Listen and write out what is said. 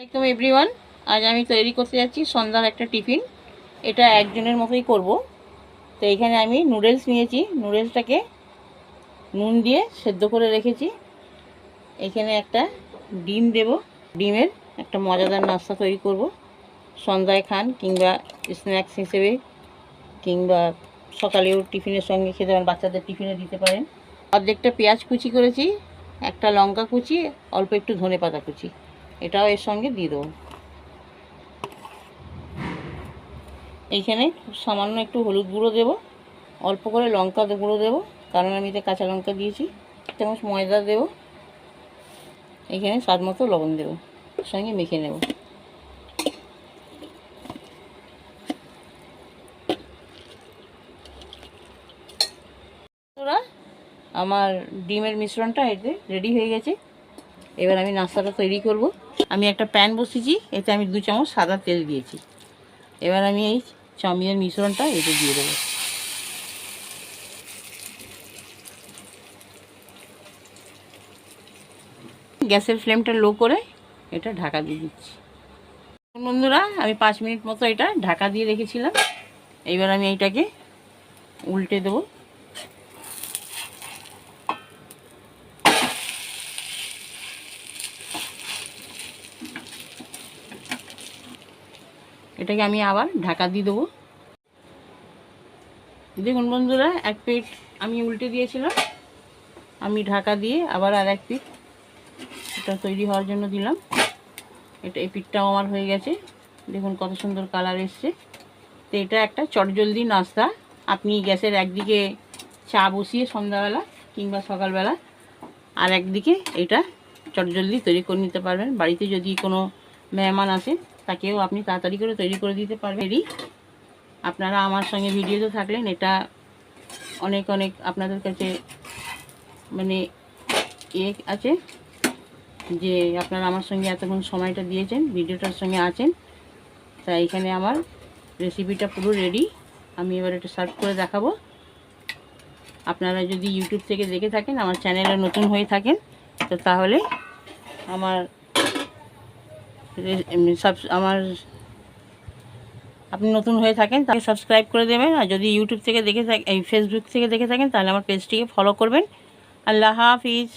আসসালামু এভরিওয়ান। আজ আমি তৈরি করতে যাচ্ছি সন্ধ্যার একটা টিফিন। এটা একজনের মতোই করব। তো এখানে আমি নুডলস নিয়েছি, নুডলসটাকে নুন দিয়ে সেদ্ধ করে রেখেছি। এখানে একটা ডিম দেব, ডিমের একটা মজাদার নাস্তা তৈরি করব। সন্ধ্যায় খান কিংবা স্ন্যাক্স হিসেবে কিংবা সকালেও টিফিনের সঙ্গে খেতে পারেন, বাচ্চাদের টিফিনে দিতে পারেন। অর্ধেকটা পেঁয়াজ কুচি করেছি, একটা লঙ্কা কুচি, অল্প একটু ধনেপাতা কুচি, এটাও এর সঙ্গে দিয়ে দেবো। এইখানে সামান্য একটু হলুদ গুঁড়ো দেব, অল্প করে লঙ্কা গুঁড়ো দেব, কারণ আমি এতে কাঁচা লঙ্কা দিয়েছি। 1 চামচ ময়দা দেব, এখানে স্বাদ মতো লবণ দেব, সঙ্গে মেখে নেব। আমার ডিমের মিশ্রণটা এতে রেডি হয়ে গেছে। এবার আমি নাস্তাটা তৈরি করব। আমি একটা প্যান বসিয়েছি, এতে আমি 2 চামচ সাদা তেল দিয়েছি। এবার আমি এই চাউমিনের মিশ্রণটা এতে দিয়ে দেবো। গ্যাসের ফ্লেমটা লো করে এটা ঢাকা দিয়ে দিচ্ছি। বন্ধুরা, আমি 5 মিনিট মতো এটা ঢাকা দিয়ে রেখেছিলাম। এইবার আমি এইটাকে উল্টে দেবো। এটাকে আমি আবার ঢাকা দিয়ে দেবো। দেখুন বন্ধুরা, 1 পিঠ আমি উল্টে দিয়েছিলাম, আমি ঢাকা দিয়ে আবার আর 1 পিঠ এটা তৈরি হওয়ার জন্য দিলাম। এই পিঠটাও আমার হয়ে গেছে। দেখুন কত সুন্দর কালার এসছে। তো এটা একটা চটজলদি নাস্তা। আপনি গ্যাসের একদিকে চা বসিয়ে সন্ধ্যাবেলা কিংবা সকালবেলা, আর একদিকে এটা চটজলদি তৈরি করে নিতে পারবেন। বাড়িতে যদি কোনো মেহমান আসে তাকেও আপনি তাড়াতাড়ি করে তৈরি করে দিতে পারবেন। আপনারা আমার সঙ্গে ভিডিওতে থাকলেন, এটা অনেক অনেক আপনাদের কাছে মানে আছে যে আপনারা আমার সঙ্গে এতক্ষণ সময়টা দিয়েছেন, ভিডিওটার সঙ্গে আছেন। তাই এখানে আমার রেসিপিটা পুরো রেডি। আমি এবার এটা সার্ভ করে দেখাবো। আপনারা যদি ইউটিউব থেকে দেখে থাকেন, আমার চ্যানেলে নতুন হয়ে থাকেন, তো তাহলে আপনি নতুন হয়ে থাকেন তাকে সাবস্ক্রাইব করে দেবেন। আর যদি ইউটিউব থেকে দেখে থাকেন, এই ফেসবুক থেকে দেখে থাকেন, তাহলে আমার পেজটিকে ফলো করবেন। আল্লাহ হাফিজ।